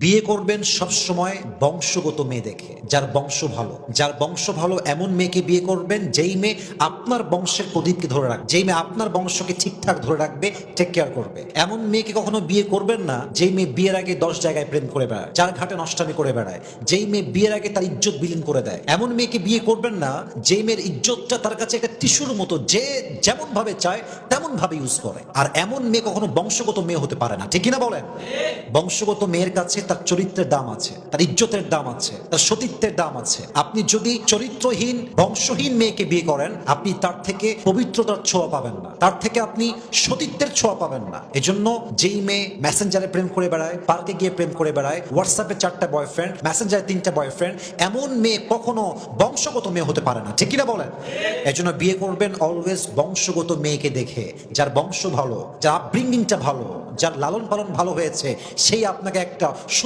বিয়ে করবেন সব সময় বংশগত মেয়ে দেখে, যার বংশ ভালো। যার বংশ ভালো এমন মেয়েকে বিয়ে করবেন যেই মেয়ে আপনার বংশের প্রদীপকে ধরে রাখবে, যেই মেয়ে আপনার বংশকে ঠিকঠাক ধরে রাখবে, টেক কেয়ার করবে। এমন মেয়েকে কখনো বিয়ে করবেন না যেই মেয়ে বিয়ের আগে 10 জায়গায় প্রেম করে বেড়ায়, যার ঘাটে নষ্টামি করে বেড়ায়, যেই মেয়ে বিয়ের আগে তার ইজ্জত বিলীন করে দেয়। এমন মেয়েকে বিয়ে করবেন না যেই মেয়ের ইজ্জতটা তার কাছে একটা টিস্যুর মতো, যে যেমন ভাবে চায় তেমন ভাবে ইউজ করে। আর এমন মেয়ে কখনো বংশগত মেয়ে হতে পারে না, ঠিক কিনা বলেন? বংশগত মেয়ের কাছে তার চরিত্রের দাম আছে, তার ইজ্জতের দাম আছে, তার সতীত্বের দাম আছে। আপনি যদি চরিত্রহীন বংশহীন মেয়েকে বিয়ে করেন, আপনি তার থেকে পবিত্রতার ছোঁয়া পাবেন না, তার থেকে আপনি সতীত্বের ছোঁয়া পাবেন না। এজন্য যেই মেয়ে মেসেঞ্জারে প্রেম করে বেড়ায়, পার্কে গিয়ে প্রেম করে বেড়ায়, হোয়াটসঅ্যাপে 4টা বয়ফ্রেন্ড, মেসেঞ্জারে 3টা বয়ফ্রেন্ড, এমন মেয়ে কখনো বংশগত মেয়ে হতে পারে না, ঠিক কিনা বলেন? এজন্য বিয়ে করবেন অলওয়েজ বংশগত মেয়েকে দেখে, যার বংশ ভালো, যার আপব্রিঙ্গিংটা ভালো, যার লালন পালন ভালো হয়েছে, সেই আপনাকে একটা